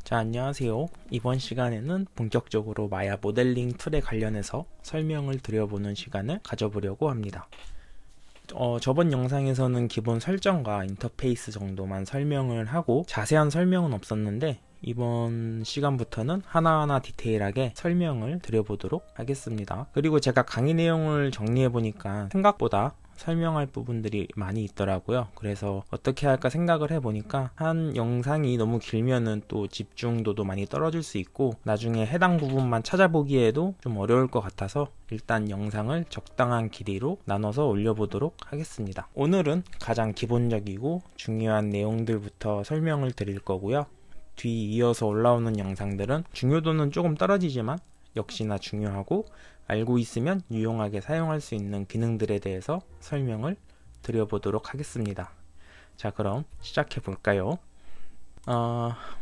자, 안녕하세요. 이번 시간에는 본격적으로 마야 모델링 툴에 관련해서 설명을 드려보는 시간을 가져보려고 합니다. 저번 영상에서는 기본 설정과 인터페이스 정도만 설명을 하고 자세한 설명은 없었는데 이번 시간부터는 하나하나 디테일하게 설명을 드려보도록 하겠습니다. 그리고 제가 강의 내용을 정리해보니까 생각보다 설명할 부분들이 많이 있더라고요. 그래서 어떻게 할까 생각을 해보니까 한 영상이 너무 길면은 또 집중도도 많이 떨어질 수 있고 나중에 해당 부분만 찾아보기에도 좀 어려울 것 같아서 일단 영상을 적당한 길이로 나눠서 올려보도록 하겠습니다. 오늘은 가장 기본적이고 중요한 내용들부터 설명을 드릴 거고요. 뒤 이어서 올라오는 영상들은 중요도는 조금 떨어지지만 역시나 중요하고 알고 있으면 유용하게 사용할 수 있는 기능들에 대해서 설명을 드려보도록 하겠습니다. 자, 그럼 시작해 볼까요?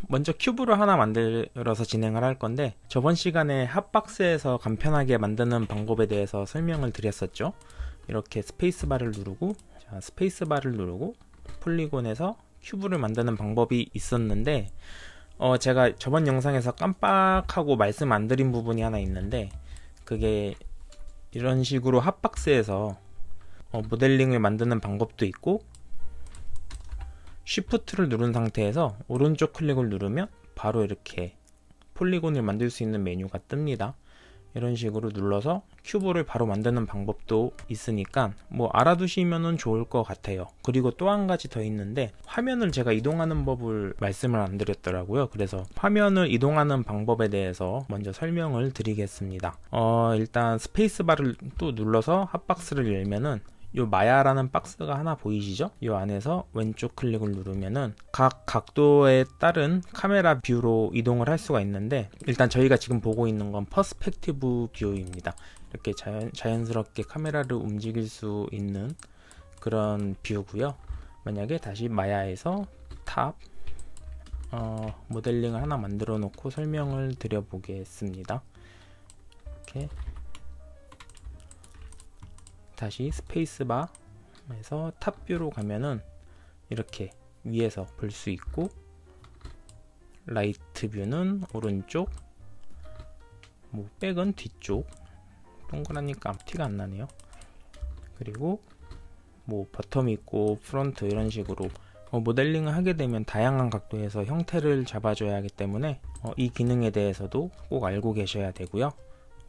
먼저 큐브를 하나 만들어서 진행을 할 건데 저번 시간에 핫박스에서 간편하게 만드는 방법에 대해서 설명을 드렸었죠. 이렇게 스페이스바를 누르고 폴리곤에서 큐브를 만드는 방법이 있었는데 제가 저번 영상에서 깜빡하고 말씀 안 드린 부분이 하나 있는데 그게 이런 식으로 핫박스에서 모델링을 만드는 방법도 있고 쉬프트를 누른 상태에서 오른쪽 클릭을 누르면 바로 이렇게 폴리곤을 만들 수 있는 메뉴가 뜹니다. 이런 식으로 눌러서 큐브를 바로 만드는 방법도 있으니까 뭐 알아두시면 좋을 것 같아요. 그리고 또 한 가지 더 있는데 화면을 제가 이동하는 법을 말씀을 안 드렸더라고요. 그래서 화면을 이동하는 방법에 대해서 먼저 설명을 드리겠습니다. 일단 스페이스바를 또 눌러서 핫박스를 열면은 요 마야라는 박스가 하나 보이시죠? 요 안에서 왼쪽 클릭을 누르면은 각 각도에 따른 카메라 뷰로 이동을 할 수가 있는데 일단 저희가 지금 보고 있는 건 퍼스펙티브 뷰입니다. 이렇게 자연스럽게 카메라를 움직일 수 있는 그런 뷰고요. 만약에 다시 마야에서 탑 모델링을 하나 만들어 놓고 설명을 드려 보겠습니다. 이렇게 다시 스페이스바에서 탑뷰로 가면은 이렇게 위에서 볼 수 있고 라이트 뷰는 오른쪽, 뭐 백은 뒤쪽, 동그라니까 티가 안 나네요. 그리고 뭐 버텀이 있고 프론트 이런 식으로 모델링을 하게 되면 다양한 각도에서 형태를 잡아줘야 하기 때문에 이 기능에 대해서도 꼭 알고 계셔야 되고요.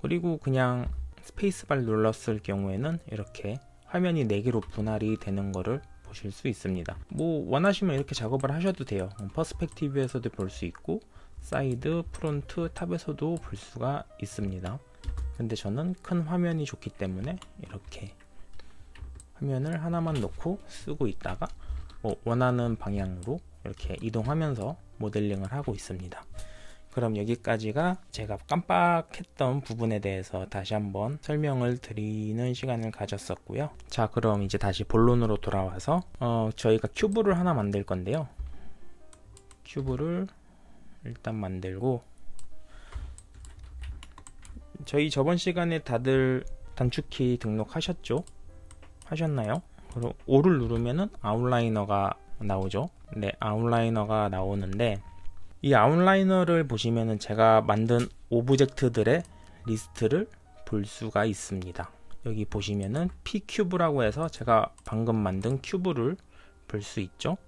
그리고 그냥 스페이스바를 눌렀을 경우에는 이렇게 화면이 4개로 분할이 되는 거를 보실 수 있습니다. 뭐 원하시면 이렇게 작업을 하셔도 돼요. 퍼스펙티브에서도 볼 수 있고 사이드, 프론트, 탑에서도 볼 수가 있습니다. 근데 저는 큰 화면이 좋기 때문에 이렇게 화면을 하나만 놓고 쓰고 있다가 원하는 방향으로 이렇게 이동하면서 모델링을 하고 있습니다. 그럼 여기까지가 제가 깜빡했던 부분에 대해서 다시 한번 설명을 드리는 시간을 가졌었고요. 자, 그럼 이제 다시 본론으로 돌아와서 저희가 큐브를 하나 만들 건데요. 큐브를 일단 만들고 저희 저번 시간에 다들 단축키 등록하셨죠? 하셨나요? 그리고 O를 누르면은 아웃라이너가 나오죠. 네, 아웃라이너가 나오는데 이 아웃라이너를 보시면은 제가 만든 오브젝트들의 리스트를 볼 수가 있습니다. 여기 보시면은 pcube라고 해서 제가 방금 만든 큐브를 볼 수 있죠.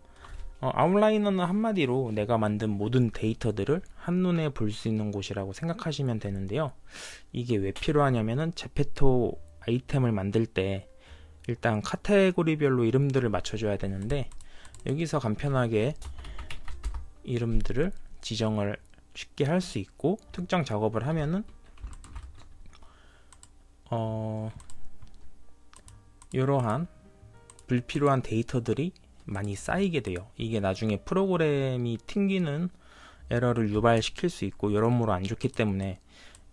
아웃라이너는 한마디로 내가 만든 모든 데이터들을 한눈에 볼 수 있는 곳이라고 생각하시면 되는데요. 이게 왜 필요하냐면은 제페토 아이템을 만들 때 일단 카테고리별로 이름들을 맞춰줘야 되는데 여기서 간편하게 이름들을 지정을 쉽게 할 수 있고 특정 작업을 하면은 이러한 불필요한 데이터들이 많이 쌓이게 돼요. 이게 나중에 프로그램이 튕기는 에러를 유발시킬 수 있고 여러모로 안 좋기 때문에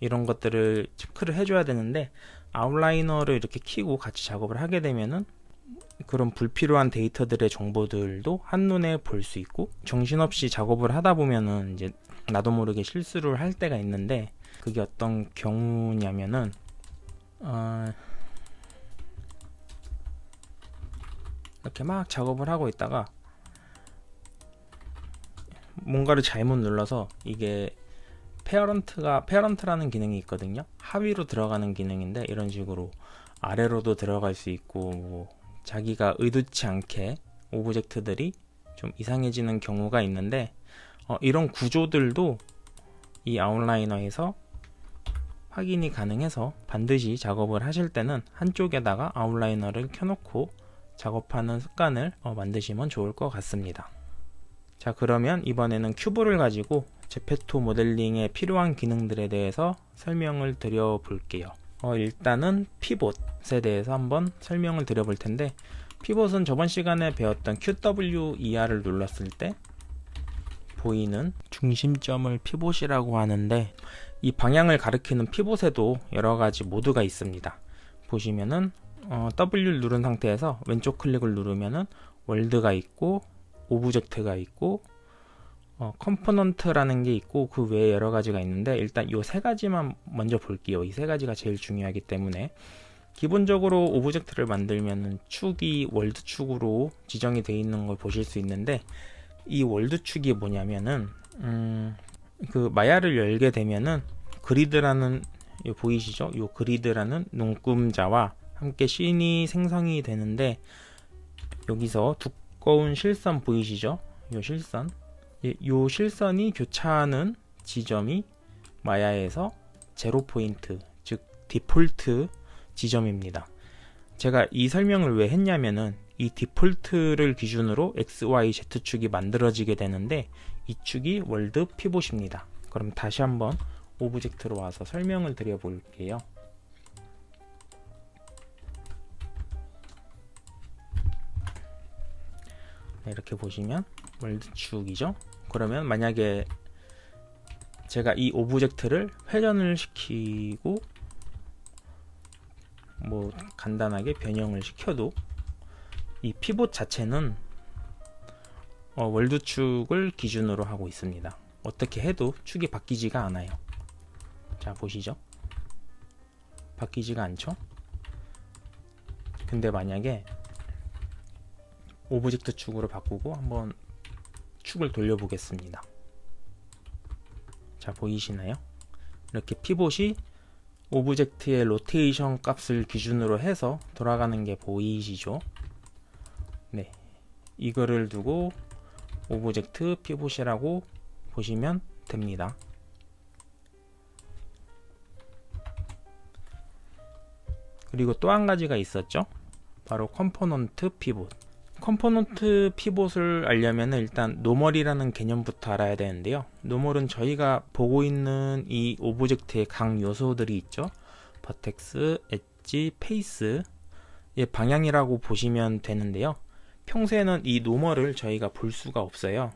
이런 것들을 체크를 해줘야 되는데 아웃라이너를 이렇게 키고 같이 작업을 하게 되면은 그런 불필요한 데이터들의 정보들도 한눈에 볼 수 있고 정신없이 작업을 하다 보면은 이제 나도 모르게 실수를 할 때가 있는데 그게 어떤 경우냐면은 이렇게 막 작업을 하고 있다가 뭔가를 잘못 눌러서 이게 페어런트라는 기능이 있거든요. 하위로 들어가는 기능인데 이런 식으로 아래로도 들어갈 수 있고 뭐 자기가 의도치 않게 오브젝트들이 좀 이상해지는 경우가 있는데 이런 구조들도 이 아웃라이너에서 확인이 가능해서 반드시 작업을 하실 때는 한쪽에다가 아웃라이너를 켜놓고 작업하는 습관을 만드시면 좋을 것 같습니다. 자, 그러면 이번에는 큐브를 가지고 제페토 모델링에 필요한 기능들에 대해서 설명을 드려 볼게요. 일단은 피봇에 대해서 한번 설명을 드려 볼 텐데, 피봇은 저번 시간에 배웠던 QWER을 눌렀을 때 보이는 중심점을 피봇이라고 하는데, 이 방향을 가리키는 피봇에도 여러가지 모드가 있습니다. 보시면은 W를 누른 상태에서 왼쪽 클릭을 누르면은 월드가 있고 오브젝트가 있고 컴포넌트라는 게 있고 그 외에 여러 가지가 있는데, 일단 이 세 가지만 먼저 볼게요. 이 세 가지가 제일 중요하기 때문에. 기본적으로 오브젝트를 만들면은 축이 월드 축으로 지정이 되어 있는 걸 보실 수 있는데, 이 월드 축이 뭐냐면은 그 마야를 열게 되면은 그리드라는, 보이시죠? 이 그리드라는 눈금자와 함께 씬이 생성이 되는데, 여기서 두꺼운 실선 보이시죠? 이 실선, 이 실선이 교차하는 지점이 마야에서 제로 포인트, 즉 디폴트 지점입니다. 제가 이 설명을 왜 했냐면은 이 디폴트를 기준으로 X, Y, Z축이 만들어지게 되는데, 이 축이 월드 피봇입니다. 그럼 다시 한번 오브젝트로 와서 설명을 드려 볼게요. 이렇게 보시면 월드축이죠. 그러면 만약에 제가 이 오브젝트를 회전을 시키고 뭐 간단하게 변형을 시켜도 이 피봇 자체는 월드축을 기준으로 하고 있습니다. 어떻게 해도 축이 바뀌지가 않아요. 자, 보시죠. 바뀌지가 않죠? 근데 만약에 오브젝트 축으로 바꾸고 한번 축을 돌려보겠습니다. 자, 보이시나요? 이렇게 피봇이 오브젝트의 로테이션 값을 기준으로 해서 돌아가는 게 보이시죠? 네, 이거를 두고 오브젝트 피봇이라고 보시면 됩니다. 그리고 또 한 가지가 있었죠? 바로 컴포넌트 피봇. 컴포넌트 피봇을 알려면 일단 노멀이라는 개념부터 알아야 되는데요. 노멀은 저희가 보고 있는 이 오브젝트의 각 요소들이 있죠. 버텍스, 엣지, 페이스의 방향이라고 보시면 되는데요. 평소에는 이 노멀을 저희가 볼 수가 없어요.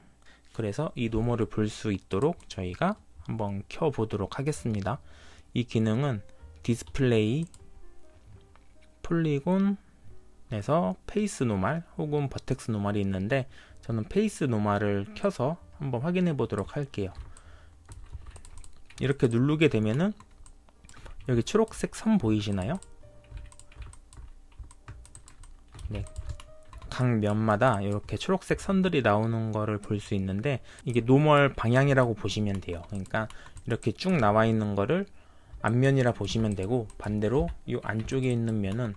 그래서 이 노멀을 볼 수 있도록 저희가 한번 켜보도록 하겠습니다. 이 기능은 디스플레이, 폴리곤에서 페이스 노멀 혹은 버텍스 노멀이 있는데, 저는 페이스 노멀을 켜서 한번 확인해 보도록 할게요. 이렇게 누르게 되면은 여기 초록색 선 보이시나요? 네, 각 면마다 이렇게 초록색 선들이 나오는 거를 볼 수 있는데, 이게 노멀 방향이라고 보시면 돼요. 그러니까 이렇게 쭉 나와 있는 거를 앞면이라 보시면 되고, 반대로 이 안쪽에 있는 면은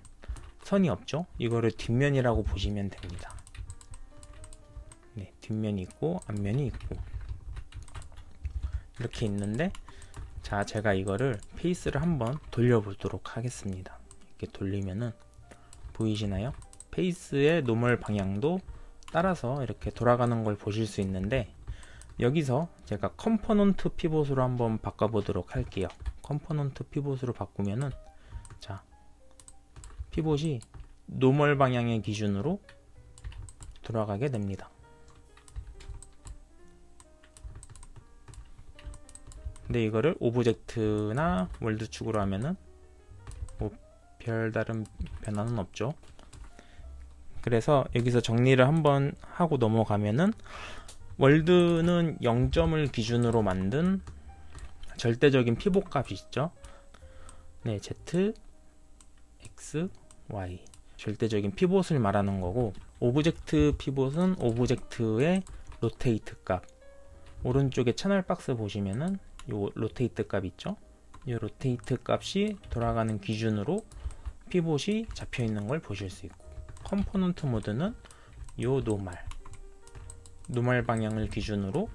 선이 없죠? 이거를 뒷면이라고 보시면 됩니다. 네, 뒷면이 있고 앞면이 있고 이렇게 있는데, 자, 제가 이거를 페이스를 한번 돌려보도록 하겠습니다. 이렇게 돌리면은 보이시나요? 페이스의 노멀 방향도 따라서 이렇게 돌아가는 걸 보실 수 있는데, 여기서 제가 컴포넌트 피봇으로 한번 바꿔보도록 할게요. 컴포넌트 피봇으로 바꾸면은, 자, 피봇이 노멀 방향의 기준으로 돌아가게 됩니다. 근데 이거를 오브젝트나 월드 축으로 하면은 뭐 별다른 변화는 없죠. 그래서 여기서 정리를 한번 하고 넘어가면은, 월드는 0점을 기준으로 만든 절대적인 피봇 값이 있죠. 네, Z, X, Y 절대적인 피봇을 말하는 거고, 오브젝트 피봇은 오브젝트의 로테이트 값, 오른쪽에 채널 박스 보시면은 요 로테이트 값 있죠? 이 로테이트 값이 돌아가는 기준으로 피봇이 잡혀 있는 걸 보실 수 있고, 컴포넌트 모드는 요 노멀 방향을 기준으로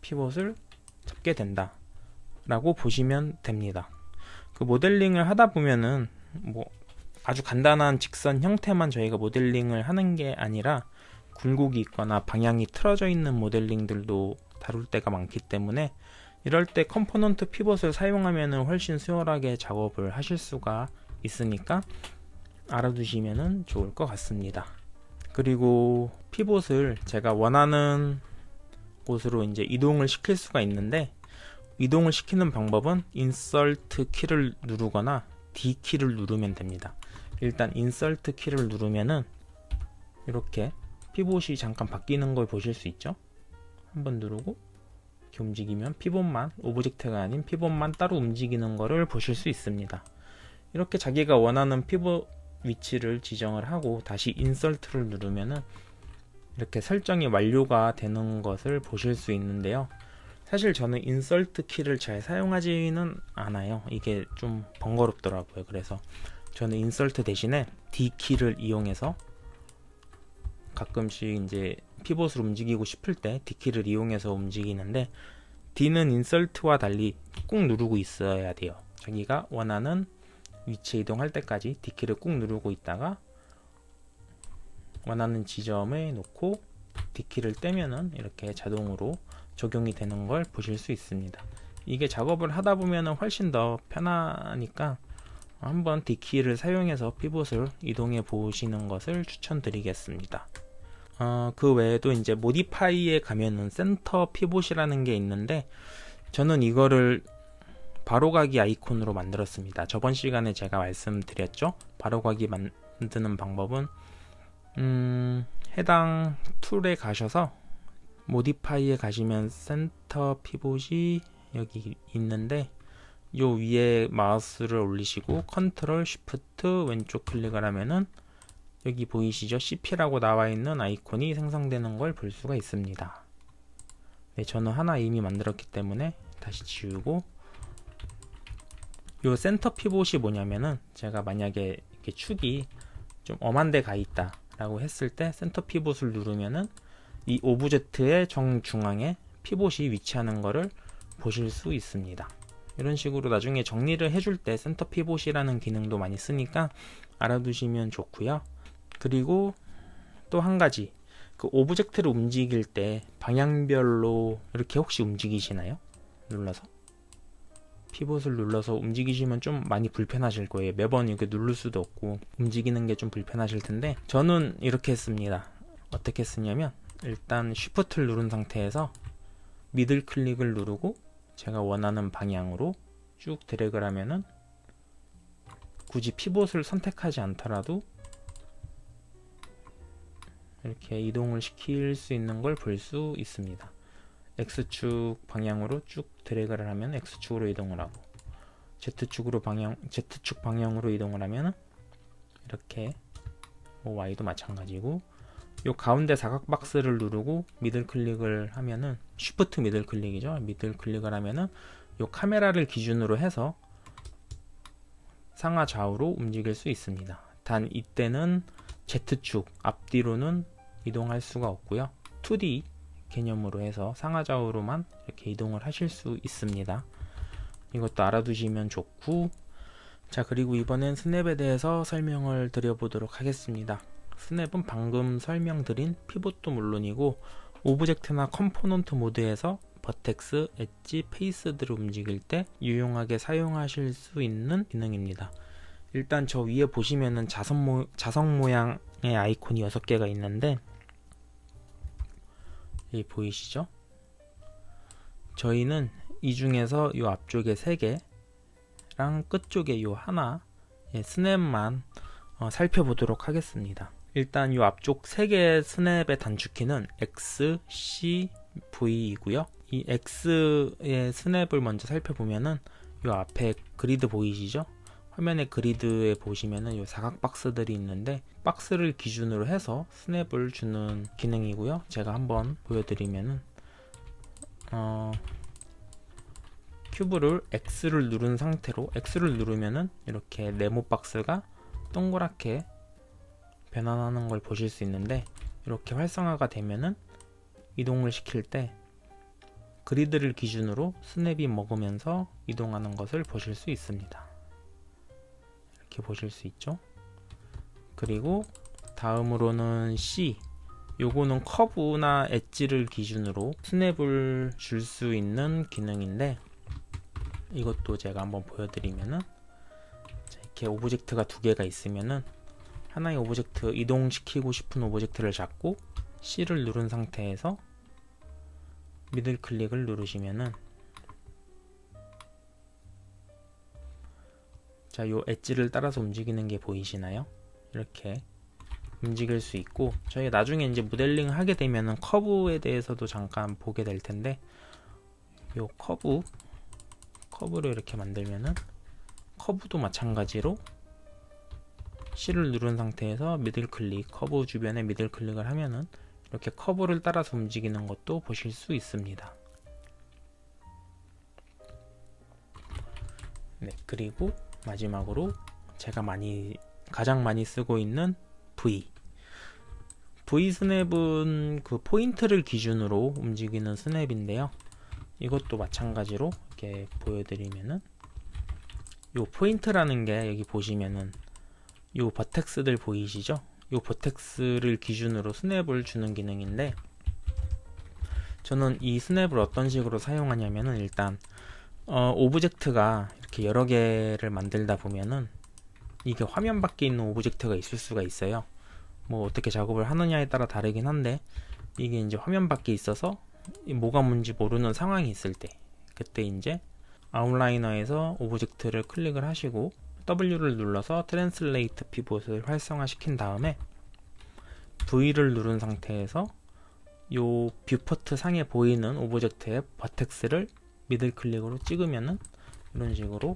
피봇을 잡게 된다 라고 보시면 됩니다. 그 모델링을 하다 보면은 뭐 아주 간단한 직선 형태만 저희가 모델링을 하는 게 아니라 굴곡이 있거나 방향이 틀어져 있는 모델링들도 다룰 때가 많기 때문에, 이럴 때 컴포넌트 피봇을 사용하면 훨씬 수월하게 작업을 하실 수가 있으니까 알아두시면 좋을 것 같습니다. 그리고 피봇을 제가 원하는 곳으로 이제 이동을 시킬 수가 있는데, 이동을 시키는 방법은 인서트 키를 누르거나 D 키를 누르면 됩니다. 일단 인서트 키를 누르면은 이렇게 피봇이 잠깐 바뀌는 걸 보실 수 있죠? 한번 누르고 이렇게 움직이면 피봇만, 오브젝트가 아닌 피봇만 따로 움직이는 거를 보실 수 있습니다. 이렇게 자기가 원하는 피봇 위치를 지정을 하고 다시 인서트를 누르면은 이렇게 설정이 완료가 되는 것을 보실 수 있는데요. 사실 저는 인서트 키를 잘 사용하지는 않아요. 이게 좀 번거롭더라고요. 그래서 저는 인서트 대신에 D 키를 이용해서 가끔씩 이제 피봇을 움직이고 싶을 때 D 키를 이용해서 움직이는데, D는 인서트와 달리 꾹 누르고 있어야 돼요. 자기가 원하는 위치에 이동할 때까지 D 키를 꾹 누르고 있다가 원하는 지점에 놓고 D 키를 떼면은 이렇게 자동으로 적용이 되는 걸 보실 수 있습니다. 이게 작업을 하다 보면 훨씬 더 편하니까 한번 D 키를 사용해서 피봇을 이동해 보시는 것을 추천드리겠습니다. 그 외에도 이제 모디파이에 가면은 센터 피봇이라는 게 있는데, 저는 이거를 바로가기 아이콘으로 만들었습니다. 저번 시간에 제가 말씀드렸죠. 바로가기 만드는 방법은 해당 툴에 가셔서 모디파이에 가시면 센터 피봇이 여기 있는데, 요 위에 마우스를 올리시고 컨트롤 쉬프트 왼쪽 클릭을 하면은 여기 보이시죠? CP라고 나와 있는 아이콘이 생성되는 걸 볼 수가 있습니다. 네, 저는 하나 이미 만들었기 때문에 다시 지우고, 요 센터 피봇이 뭐냐면은, 제가 만약에 이렇게 축이 좀 엄한 데 가 있다 라고 했을 때 센터 피봇을 누르면은 이 오브젝트의 정중앙에 피봇이 위치하는 거를 보실 수 있습니다. 이런 식으로 나중에 정리를 해줄 때 센터 피봇이라는 기능도 많이 쓰니까 알아두시면 좋고요. 그리고 또 한 가지, 그 오브젝트를 움직일 때 방향별로 이렇게 혹시 움직이시나요? 눌러서 피봇을 눌러서 움직이시면 좀 많이 불편하실 거예요. 매번 이렇게 누를 수도 없고 움직이는 게 좀 불편하실 텐데, 저는 이렇게 했습니다. 어떻게 쓰냐면, 일단 쉬프트를 누른 상태에서 미들 클릭을 누르고 제가 원하는 방향으로 쭉 드래그를 하면은 굳이 피봇을 선택하지 않더라도 이렇게 이동을 시킬 수 있는 걸 볼 수 있습니다. X축 방향으로 쭉 드래그를 하면 X축으로 이동을 하고, Z축 방향으로 이동을 하면 이렇게, Y도 마찬가지고, 요 가운데 사각 박스를 누르고 미들 클릭을 하면은, 쉬프트 미들 클릭이죠. 미들 클릭을 하면은 요 카메라를 기준으로 해서 상하 좌우로 움직일 수 있습니다. 단 이때는 Z축 앞뒤로는 이동할 수가 없고요. 2D 개념으로 해서 상하 좌우로만 이렇게 이동을 하실 수 있습니다. 이것도 알아두시면 좋고, 자, 그리고 이번엔 스냅에 대해서 설명을 드려보도록 하겠습니다. 스냅은 방금 설명드린 피봇도 물론이고 오브젝트나 컴포넌트 모드에서 버텍스, 엣지, 페이스들을 움직일 때 유용하게 사용하실 수 있는 기능입니다. 일단 저 위에 보시면은 자석 모양의 아이콘이 6개가 있는데, 여기 보이시죠? 저희는 이 중에서 이 앞쪽에 3개랑 끝쪽에 이 하나의 스냅만 살펴보도록 하겠습니다. 일단 이 앞쪽 3개의 스냅의 단축키는 X, C, V이고요. 이 X의 스냅을 먼저 살펴보면은 이 앞에 그리드 보이시죠? 화면의 그리드에 보시면은 이 사각 박스들이 있는데, 박스를 기준으로 해서 스냅을 주는 기능이고요. 제가 한번 보여드리면은 큐브를 X를 누른 상태로 X를 누르면은 이렇게 네모 박스가 동그랗게 변환하는 걸 보실 수 있는데, 이렇게 활성화가 되면은 이동을 시킬 때 그리드를 기준으로 스냅이 먹으면서 이동하는 것을 보실 수 있습니다. 이렇게 보실 수 있죠. 그리고 다음으로는 C, 요거는 커브나 엣지를 기준으로 스냅을 줄 수 있는 기능인데, 이것도 제가 한번 보여드리면은, 이렇게 오브젝트가 두 개가 있으면은 하나의 오브젝트, 이동시키고 싶은 오브젝트를 잡고 C를 누른 상태에서 미들 클릭을 누르시면은, 자, 요 엣지를 따라서 움직이는 게 보이시나요? 이렇게 움직일 수 있고, 저희 나중에 이제 모델링 하게 되면은 커브에 대해서도 잠깐 보게 될 텐데, 요 커브를 이렇게 만들면은 커브도 마찬가지로 C를 누른 상태에서 미들 클릭, 커브 주변에 미들 클릭을 하면은 이렇게 커브를 따라서 움직이는 것도 보실 수 있습니다. 네, 그리고 마지막으로 제가 가장 많이 쓰고 있는 V 스냅은 그 포인트를 기준으로 움직이는 스냅인데요. 이것도 마찬가지로 이렇게 보여드리면은, 요 포인트라는 게 여기 보시면은 요 버텍스들 보이시죠? 요 버텍스를 기준으로 스냅을 주는 기능인데, 저는 이 스냅을 어떤 식으로 사용하냐면은, 일단 오브젝트가 이렇게 여러 개를 만들다 보면은 이게 화면 밖에 있는 오브젝트가 있을 수가 있어요. 뭐 어떻게 작업을 하느냐에 따라 다르긴 한데, 이게 이제 화면 밖에 있어서 뭐가 뭔지 모르는 상황이 있을 때, 그때 이제 아웃라이너에서 오브젝트를 클릭을 하시고 W를 눌러서 트랜슬레이트 피봇을 활성화시킨 다음에 V를 누른 상태에서 요 뷰포트 상에 보이는 오브젝트의 버텍스를 미들 클릭으로 찍으면은 이런 식으로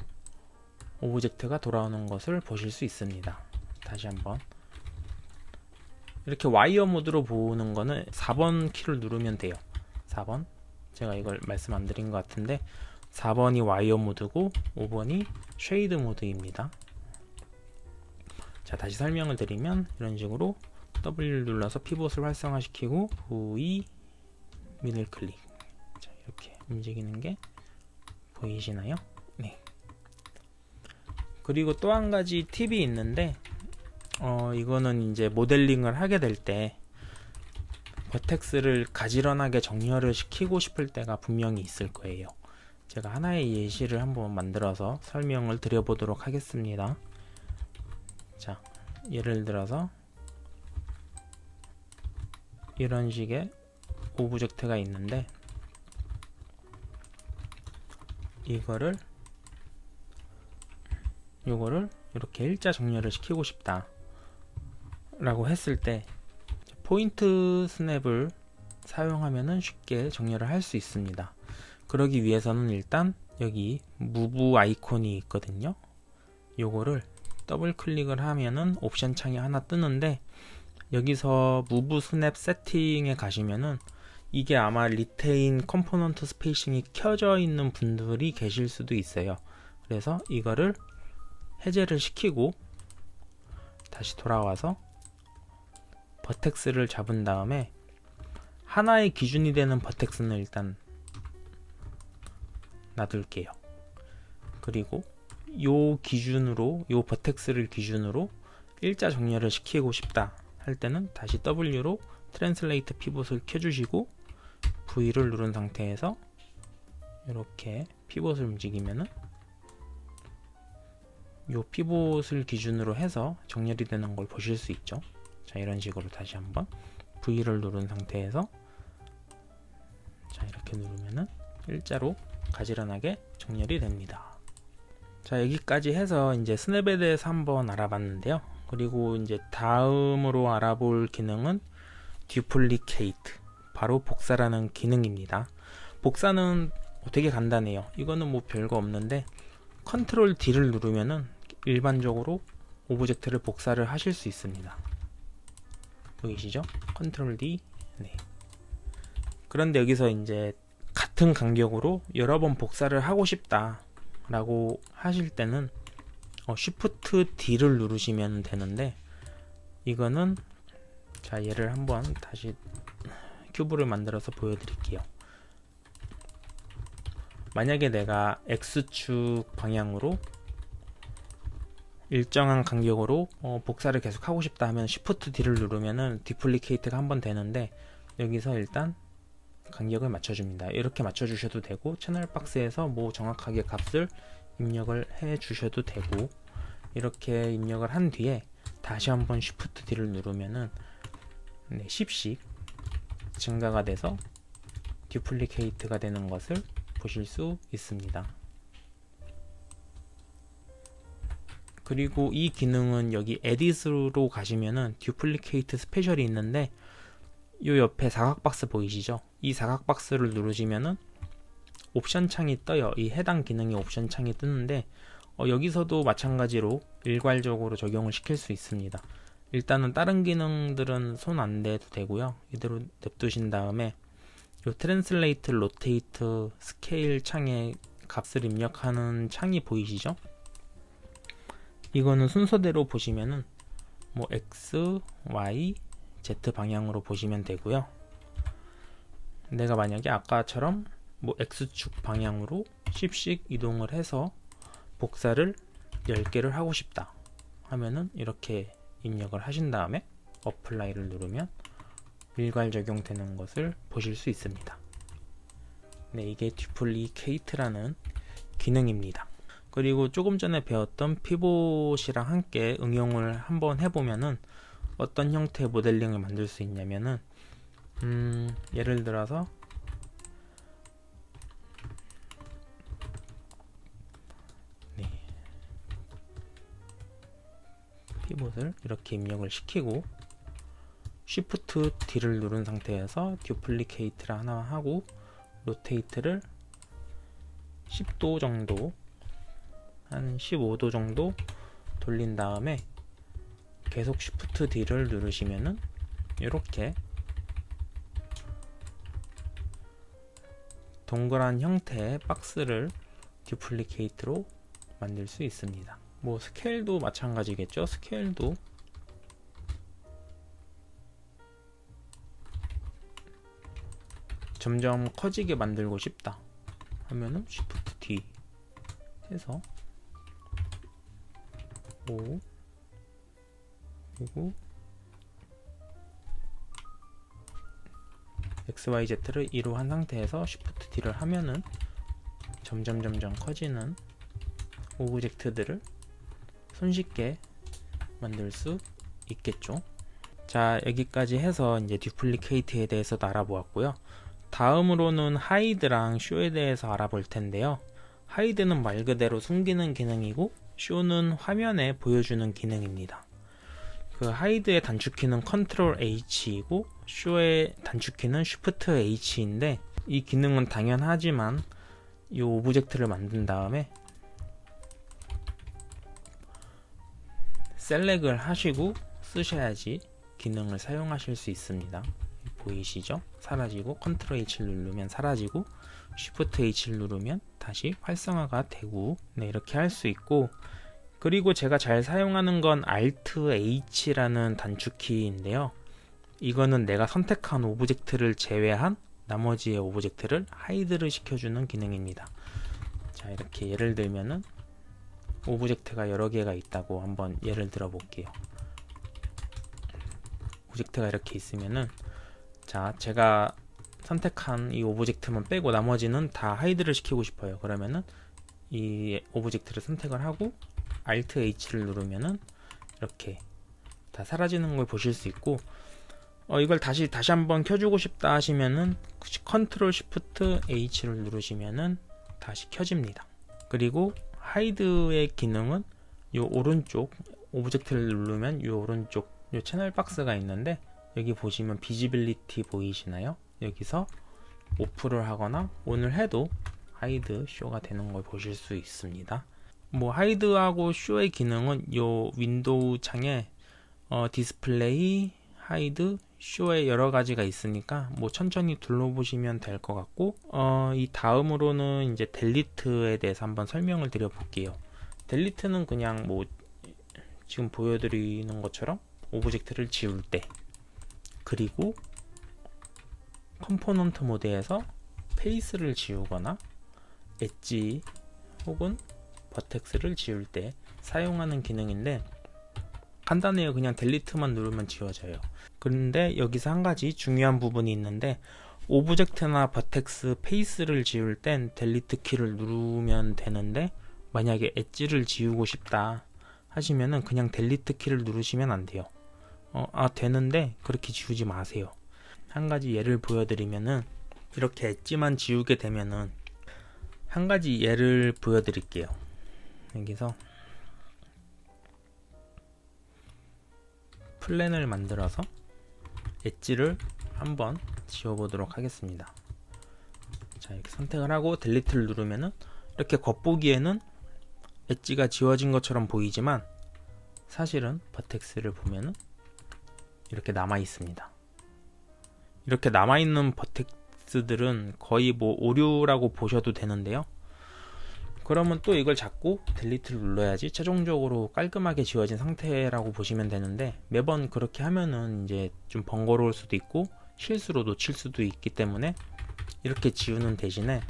오브젝트가 돌아오는 것을 보실 수 있습니다. 다시 한번, 이렇게 와이어 모드로 보는 거는 4번 키를 누르면 돼요. 4번, 제가 이걸 말씀 안 드린 것 같은데 4번이 와이어 모드고 5번이 쉐이드 모드입니다. 자, 다시 설명을 드리면 이런 식으로 W를 눌러서 피봇을 활성화시키고 V 미들 클릭, 자, 이렇게 움직이는 게 보이시나요? 네. 그리고 또 한 가지 팁이 있는데, 이거는 이제 모델링을 하게 될 때 버텍스를 가지런하게 정렬을 시키고 싶을 때가 분명히 있을 거예요. 제가 하나의 예시를 한번 만들어서 설명을 드려보도록 하겠습니다. 자, 예를 들어서 이런 식의 오브젝트가 있는데, 요거를 이렇게 일자 정렬을 시키고 싶다 라고 했을 때 포인트 스냅을 사용하면은 쉽게 정렬을 할 수 있습니다. 그러기 위해서는 일단 여기 무브 아이콘이 있거든요. 요거를 더블 클릭을 하면은 옵션 창이 하나 뜨는데, 여기서 무브 스냅 세팅에 가시면은 이게 아마 리테인 컴포넌트 스페이싱이 켜져 있는 분들이 계실 수도 있어요. 그래서 이거를 해제를 시키고 다시 돌아와서 버텍스를 잡은 다음에 하나의 기준이 되는 버텍스는 일단 놔둘게요. 그리고 요 버텍스를 기준으로 일자 정렬을 시키고 싶다 할 때는 다시 W로 트랜슬레이트 피봇을 켜주시고 V를 누른 상태에서 이렇게 피봇을 움직이면은 요 피봇을 기준으로 해서 정렬이 되는 걸 보실 수 있죠. 자, 이런 식으로 다시 한번 V를 누른 상태에서, 자, 이렇게 누르면은 일자로 가지런하게 정렬이 됩니다. 자, 여기까지 해서 이제 스냅에 대해서 한번 알아봤는데요. 그리고 이제 다음으로 알아볼 기능은 듀플리케이트, 바로 복사라는 기능입니다. 복사는 되게 간단해요. 이거는 뭐 별거 없는데 컨트롤 D를 누르면은 일반적으로 오브젝트를 복사를 하실 수 있습니다. 보이시죠? 컨트롤 D. 네. 그런데 여기서 이제 같은 간격으로 여러 번 복사를 하고 싶다 라고 하실 때는 Shift D를 누르시면 되는데, 이거는 자 얘를 한번 다시 큐브를 만들어서 보여드릴게요. 만약에 내가 X축 방향으로 일정한 간격으로 복사를 계속 하고 싶다 하면 Shift D를 누르면은 디플리케이트가 한번 되는데, 여기서 일단 간격을 맞춰줍니다. 이렇게 맞춰주셔도 되고, 채널 박스에서 뭐 정확하게 값을 입력을 해 주셔도 되고, 이렇게 입력을 한 뒤에 다시 한번 Shift D를 누르면은 10씩 증가가 돼서 디플리케이트가 되는 것을 보실 수 있습니다. 그리고 이 기능은 여기 에딧으로 가시면은 듀플리케이트 스페셜이 있는데, 요 옆에 사각박스 보이시죠? 이 사각박스를 누르시면은 옵션 창이 떠요. 이 해당 기능의 옵션 창이 뜨는데, 여기서도 마찬가지로 일괄적으로 적용을 시킬 수 있습니다. 일단은 다른 기능들은 손 안 대도 되고요. 이대로 냅두신 다음에 요 트랜슬레이트, 로테이트, 스케일 창에 값을 입력하는 창이 보이시죠? 이거는 순서대로 보시면은 뭐 X, Y, Z 방향으로 보시면 되고요. 내가 만약에 아까처럼 뭐 X축 방향으로 10씩 이동을 해서 복사를 10개를 하고 싶다 하면은 이렇게 입력을 하신 다음에 어플라이를 누르면 일괄 적용되는 것을 보실 수 있습니다. 네, 이게 듀플리케이트라는 기능입니다. 그리고 조금 전에 배웠던 피봇이랑 함께 응용을 한번 해보면은 어떤 형태의 모델링을 만들 수 있냐면은 예를 들어서 피봇을 이렇게 입력을 시키고 Shift D를 누른 상태에서 듀플리케이트를 하나 하고 로테이트를 10도 정도, 한 15도 정도 돌린 다음에 계속 Shift D를 누르시면은 이렇게 동그란 형태의 박스를 듀플리케이트로 만들 수 있습니다. 뭐 스케일도 마찬가지겠죠. 스케일도 점점 커지게 만들고 싶다 하면은 Shift D 해서 5, 그리고 XYZ를 2로 한 상태에서 Shift D를 하면은 점점 커지는 오브젝트들을 손쉽게 만들 수 있겠죠. 자, 여기까지 해서 이제 듀플리케이트에 대해서도 알아보았고요. 다음으로는 하이드랑 쇼에 대해서 알아볼 텐데요. 하이드는 말 그대로 숨기는 기능이고, 쇼는 화면에 보여주는 기능입니다. 그 하이드의 단축키는 Ctrl H이고 쇼의 단축키는 Shift H인데, 이 기능은 당연하지만 이 오브젝트를 만든 다음에 셀렉을 하시고 쓰셔야지 기능을 사용하실 수 있습니다. 보이시죠? 사라지고 Ctrl H를 누르면 사라지고 Shift H를 누르면 다시 활성화가 되고, 네, 이렇게 할 수 있고, 그리고 제가 잘 사용하는 건 Alt H라는 단축키인데요. 이거는 내가 선택한 오브젝트를 제외한 나머지의 오브젝트를 하이드를 시켜주는 기능입니다. 자, 이렇게 예를 들면은 오브젝트가 여러 개가 있다고 한번 예를 들어 볼게요. 오브젝트가 이렇게 있으면은, 자, 제가 선택한 이 오브젝트만 빼고 나머지는 다 하이드를 시키고 싶어요. 그러면은 이 오브젝트를 선택을 하고 Alt H를 누르면은 이렇게 다 사라지는 걸 보실 수 있고, 이걸 다시 한번 켜주고 싶다 하시면은 Ctrl Shift H를 누르시면은 다시 켜집니다. 그리고 하이드의 기능은 이 오른쪽 오브젝트를 누르면 이 오른쪽 이 채널 박스가 있는데, 여기 보시면 비지빌리티 보이시나요? 여기서 오프를 하거나 온을 해도 하이드 쇼가 되는 걸 보실 수 있습니다. 뭐 하이드하고 쇼의 기능은 이 윈도우 창에 디스플레이, 하이드, 쇼에 여러 가지가 있으니까 뭐 천천히 둘러보시면 될 것 같고, 이 다음으로는 이제 델리트에 대해서 한번 설명을 드려 볼게요. 델리트는 그냥 뭐 지금 보여드리는 것처럼 오브젝트를 지울 때, 그리고 컴포넌트 모드에서 페이스를 지우거나 엣지 혹은 버텍스를 지울 때 사용하는 기능인데, 간단해요. 그냥 델리트만 누르면 지워져요. 그런데 여기서 한 가지 중요한 부분이 있는데, 오브젝트나 버텍스, 페이스를 지울 땐 델리트 키를 누르면 되는데, 만약에 엣지를 지우고 싶다 하시면은 그냥 델리트 키를 누르시면 안 돼요. 되는데 그렇게 지우지 마세요. 한 가지 예를 보여드리면은, 이렇게 엣지만 지우게 되면은, 한 가지 예를 보여드릴게요. 여기서 플랜을 만들어서 엣지를 한번 지워보도록 하겠습니다. 자, 이렇게 선택을 하고 델리트를 누르면은 이렇게 겉보기에는 엣지가 지워진 것처럼 보이지만, 사실은 버텍스를 보면은 이렇게 남아 있습니다. 이렇게 남아있는 버텍스들은 거의 뭐 오류라고 보셔도 되는데요. 그러면 또 이걸 잡고 델리트를 눌러야지 최종적으로 깔끔하게 지워진 상태라고 보시면 되는데, 매번 그렇게 하면은 이제 좀 번거로울 수도 있고 실수로 놓칠 수도 있기 때문에, 이렇게 지우는 대신에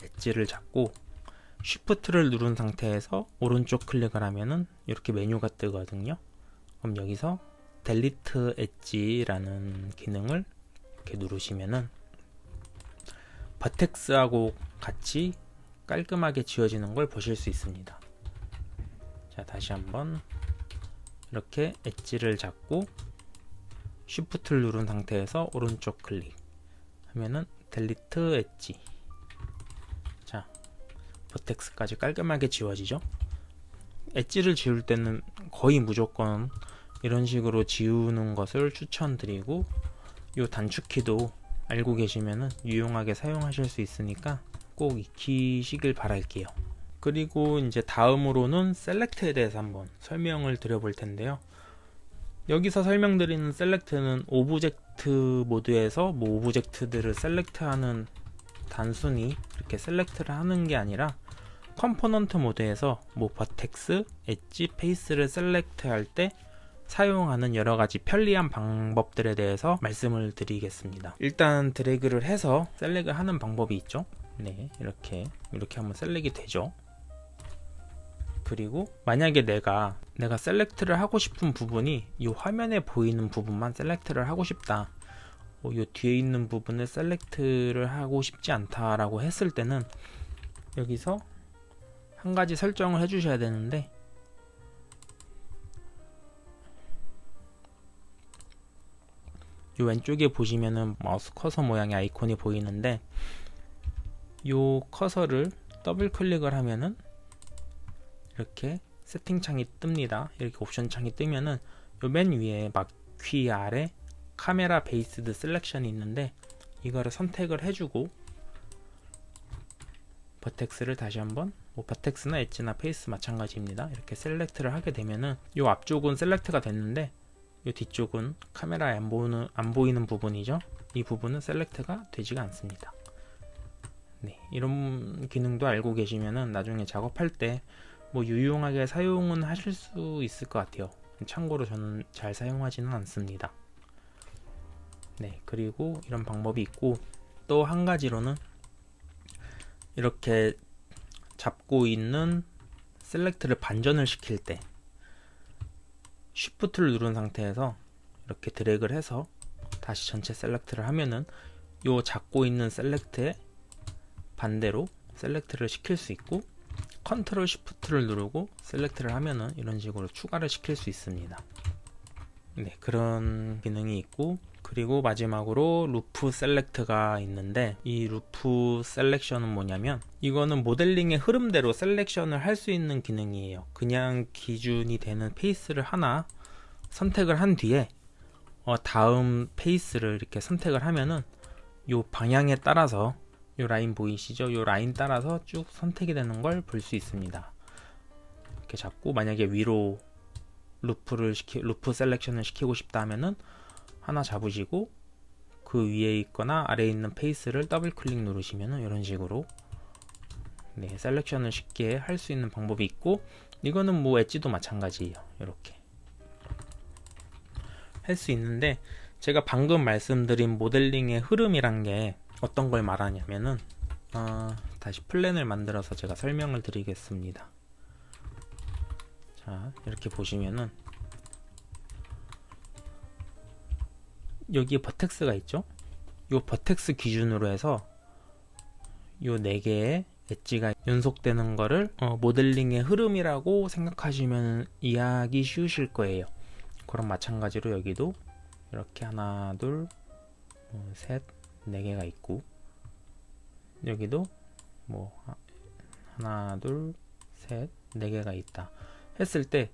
엣지를 잡고 쉬프트를 누른 상태에서 오른쪽 클릭을 하면은 이렇게 메뉴가 뜨거든요. 그럼 여기서 델리트 엣지라는 기능을 이렇게 누르시면은 버텍스하고 같이 깔끔하게 지워지는 걸 보실 수 있습니다. 자, 다시 한번 이렇게 엣지를 잡고 쉬프트를 누른 상태에서 오른쪽 클릭 하면은 델리트 엣지. 자, 버텍스까지 깔끔하게 지워지죠. 엣지를 지울 때는 거의 무조건 이런 식으로 지우는 것을 추천드리고, 이 단축키도 알고 계시면은 유용하게 사용하실 수 있으니까 꼭 익히시길 바랄게요. 그리고 이제 다음으로는 셀렉트에 대해서 한번 설명을 드려볼 텐데요. 여기서 설명드리는 셀렉트는 오브젝트 모드에서 뭐 오브젝트들을 셀렉트하는, 단순히 이렇게 셀렉트를 하는 게 아니라 컴포넌트 모드에서 뭐 버텍스, 엣지, 페이스를 셀렉트할 때 사용하는 여러가지 편리한 방법들에 대해서 말씀을 드리겠습니다. 일단 드래그를 해서 셀렉을 하는 방법이 있죠. 네, 이렇게 하면 셀렉이 되죠. 그리고 만약에 내가 셀렉트를 하고 싶은 부분이 이 화면에 보이는 부분만 셀렉트를 하고 싶다, 이 뒤에 있는 부분을 셀렉트를 하고 싶지 않다라고 했을 때는 여기서 한 가지 설정을 해주셔야 되는데, 이 왼쪽에 보시면은 마우스 커서 모양의 아이콘이 보이는데, 이 커서를 더블 클릭을 하면은 이렇게 세팅 창이 뜹니다. 이렇게 옵션 창이 뜨면은 요 맨 위에 마퀴 아래 카메라 베이스드 셀렉션이 있는데, 이거를 선택을 해주고 버텍스를 다시 한번, 뭐 버텍스나 엣지나 페이스 마찬가지입니다. 이렇게 셀렉트를 하게 되면은 요 앞쪽은 셀렉트가 됐는데, 이 뒤쪽은 카메라에 안 보이는 부분이죠. 이 부분은 셀렉트가 되지가 않습니다. 네, 이런 기능도 알고 계시면은 나중에 작업할 때 뭐 유용하게 사용은 하실 수 있을 것 같아요. 참고로 저는 잘 사용하지는 않습니다. 네, 그리고 이런 방법이 있고, 또 한 가지로는 이렇게 잡고 있는 셀렉트를 반전을 시킬 때 쉬프트를 누른 상태에서 이렇게 드래그를 해서 다시 전체 셀렉트를 하면은 요 잡고 있는 셀렉트에 반대로 셀렉트를 시킬 수 있고, 컨트롤 쉬프트를 누르고 셀렉트를 하면은 이런 식으로 추가를 시킬 수 있습니다. 네, 그런 기능이 있고, 그리고 마지막으로 루프 셀렉트가 있는데, 이 루프 셀렉션은 뭐냐면, 이거는 모델링의 흐름대로 셀렉션을 할 수 있는 기능이에요. 그냥 기준이 되는 페이스를 하나 선택을 한 뒤에 다음 페이스를 이렇게 선택을 하면은 요 방향에 따라서, 요 라인 보이시죠? 요 라인 따라서 쭉 선택이 되는 걸 볼 수 있습니다. 이렇게 잡고 만약에 위로 루프 셀렉션을 시키고 싶다 하면은 하나 잡으시고 그 위에 있거나 아래에 있는 페이스를 더블 클릭 누르시면 이런 식으로 셀렉션을 쉽게 할 수 있는 방법이 있고, 이거는 뭐 엣지도 마찬가지예요. 이렇게 할 수 있는데, 제가 방금 말씀드린 모델링의 흐름이란 게 어떤 걸 말하냐면은 다시 플랜을 만들어서 제가 설명을 드리겠습니다. 자, 이렇게 보시면은 여기에 버텍스가 있죠. 이 버텍스 기준으로 해서 이 4개의 엣지가 연속되는 거를 모델링의 흐름이라고 생각하시면 이해하기 쉬우실 거예요. 그럼 마찬가지로 여기도 이렇게 하나, 둘, 셋, 4개가 있고, 여기도 뭐 하나, 둘, 셋, 4개가 있다 했을 때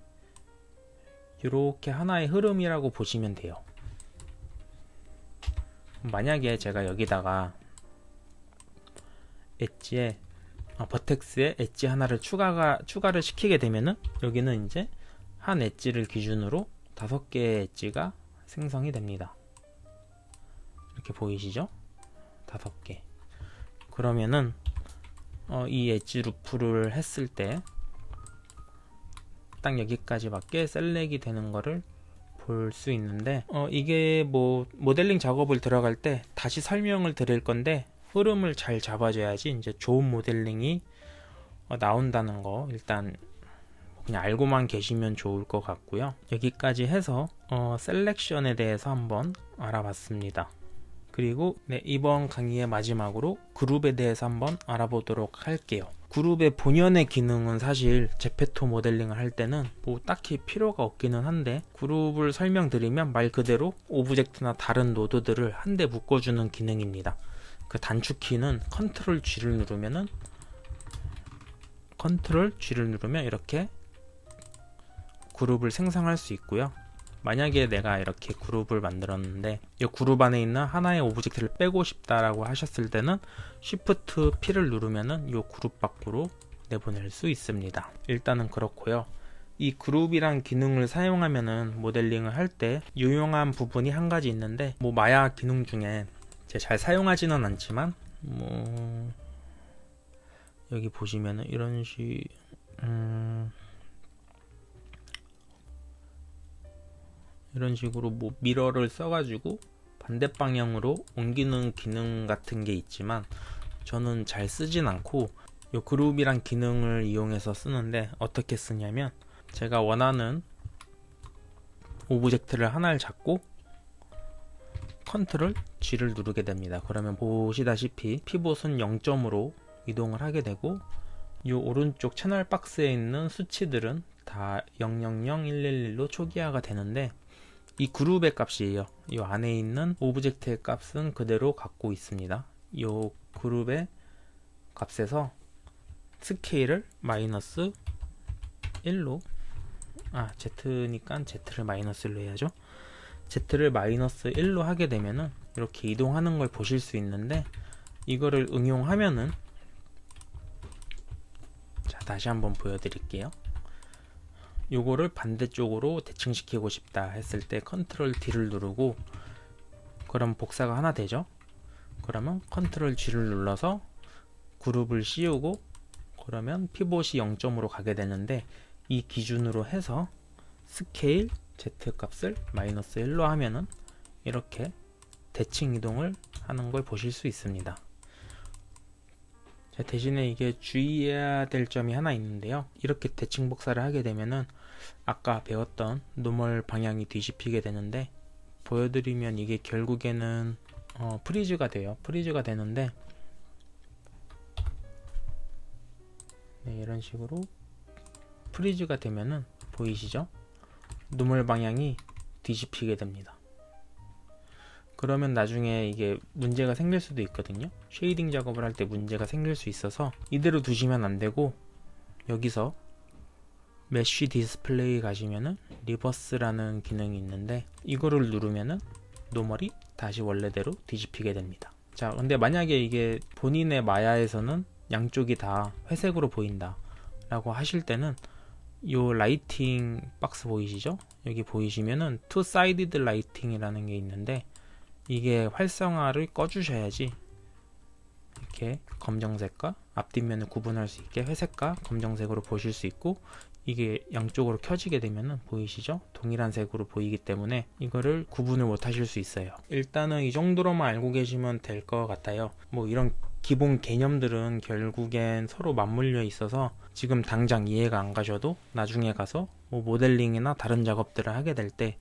이렇게 하나의 흐름이라고 보시면 돼요. 만약에 제가 여기다가 엣지에 버텍스에 엣지 하나를 추가를 시키게 되면은 여기는 이제 한 엣지를 기준으로 5개의 엣지가 생성이 됩니다. 이렇게 보이시죠? 5개. 그러면은 이 엣지 루프를 했을 때 딱 여기까지밖에 셀렉이 되는 거를 볼 수 있는데, 이게 뭐 모델링 작업을 들어갈 때 다시 설명을 드릴 건데, 흐름을 잘 잡아줘야지 이제 좋은 모델링이 나온다는 거 일단 그냥 알고만 계시면 좋을 것 같고요. 여기까지 해서 셀렉션에 대해서 한번 알아봤습니다. 그리고 이번 강의의 마지막으로 그룹에 대해서 한번 알아보도록 할게요. 그룹의 본연의 기능은 사실 제페토 모델링을 할 때는 뭐 딱히 필요가 없기는 한데, 그룹을 설명드리면 말 그대로 오브젝트나 다른 노드들을 한데 묶어주는 기능입니다. 그 단축키는 컨트롤 G를 누르면 이렇게 그룹을 생성할 수 있고요. 만약에 내가 이렇게 그룹을 만들었는데 이 그룹 안에 있는 하나의 오브젝트를 빼고 싶다라고 하셨을 때는 Shift P를 누르면은 이 그룹 밖으로 내보낼 수 있습니다. 일단은 그렇고요. 이 그룹이란 기능을 사용하면은 모델링을 할 때 유용한 부분이 한 가지 있는데, 뭐 마야 기능 중에 제가 잘 사용하지는 않지만 뭐 여기 보시면은 이런 이런 식으로 뭐 미러를 써가지고 반대 방향으로 옮기는 기능 같은 게 있지만 저는 잘 쓰진 않고, 이 그룹이란 기능을 이용해서 쓰는데 어떻게 쓰냐면, 제가 원하는 오브젝트를 하나를 잡고 컨트롤 G를 누르게 됩니다. 그러면 보시다시피 피봇은 0점으로 이동을 하게 되고, 이 오른쪽 채널 박스에 있는 수치들은 다 0001111로 초기화가 되는데, 이 그룹의 값이에요. 이 안에 있는 오브젝트의 값은 그대로 갖고 있습니다. 이 그룹의 값에서 스케일을 마이너스 1로, Z니까 Z를 마이너스 1로 해야죠. Z를 마이너스 1로 하게 되면은 이렇게 이동하는 걸 보실 수 있는데, 이거를 응용하면은, 자, 다시 한번 보여드릴게요. 요거를 반대쪽으로 대칭시키고 싶다 했을 때 컨트롤 D를 누르고, 그럼 복사가 하나 되죠. 그러면 컨트롤 G를 눌러서 그룹을 씌우고, 그러면 피봇이 0점으로 가게 되는데, 이 기준으로 해서 스케일 Z 값을 마이너스 1로 하면은 이렇게 대칭 이동을 하는 걸 보실 수 있습니다. 자, 대신에 이게 주의해야 될 점이 하나 있는데요. 이렇게 대칭 복사를 하게 되면은 아까 배웠던 노멀 방향이 뒤집히게 되는데, 보여드리면 이게 결국에는 프리즈가 돼요. 프리즈가 되는데, 이런 식으로 프리즈가 되면은 보이시죠? 노멀 방향이 뒤집히게 됩니다. 그러면 나중에 이게 문제가 생길 수도 있거든요. 쉐이딩 작업을 할 때 문제가 생길 수 있어서 이대로 두시면 안 되고, 여기서 메쉬 디스플레이 가시면은 리버스라는 기능이 있는데, 이거를 누르면은 노멀이 다시 원래대로 뒤집히게 됩니다. 자, 근데 만약에 이게 본인의 마야에서는 양쪽이 다 회색으로 보인다 라고 하실 때는 요 라이팅 박스 보이시죠? 여기 보이시면은 투 사이디드 라이팅이라는 게 있는데, 이게 활성화를 꺼주셔야지 이렇게 검정색과 앞뒷면을 구분할 수 있게 회색과 검정색으로 보실 수 있고, 이게 양쪽으로 켜지게 되면은 보이시죠? 동일한 색으로 보이기 때문에 이거를 구분을 못 하실 수 있어요. 일단은 이 정도로만 알고 계시면 될 것 같아요. 뭐 이런 기본 개념들은 결국엔 서로 맞물려 있어서 지금 당장 이해가 안 가셔도 나중에 가서 뭐 모델링이나 다른 작업들을 하게 될 때,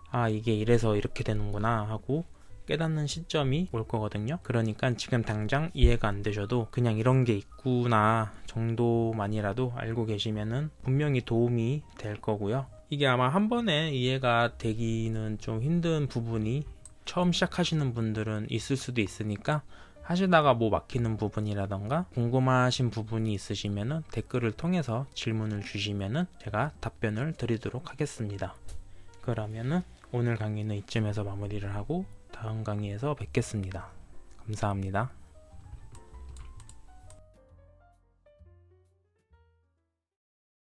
아, 이게 이래서 이렇게 되는구나 하고 깨닫는 시점이 올 거거든요. 그러니까 지금 당장 이해가 안 되셔도 그냥 이런 게 있구나 정도만이라도 알고 계시면은 분명히 도움이 될 거고요. 이게 아마 한 번에 이해가 되기는 좀 힘든 부분이 처음 시작하시는 분들은 있을 수도 있으니까, 하시다가 뭐 막히는 부분이라던가 궁금하신 부분이 있으시면은 댓글을 통해서 질문을 주시면은 제가 답변을 드리도록 하겠습니다. 그러면은 오늘 강의는 이쯤에서 마무리를 하고 다음 강의에서 뵙겠습니다. 감사합니다.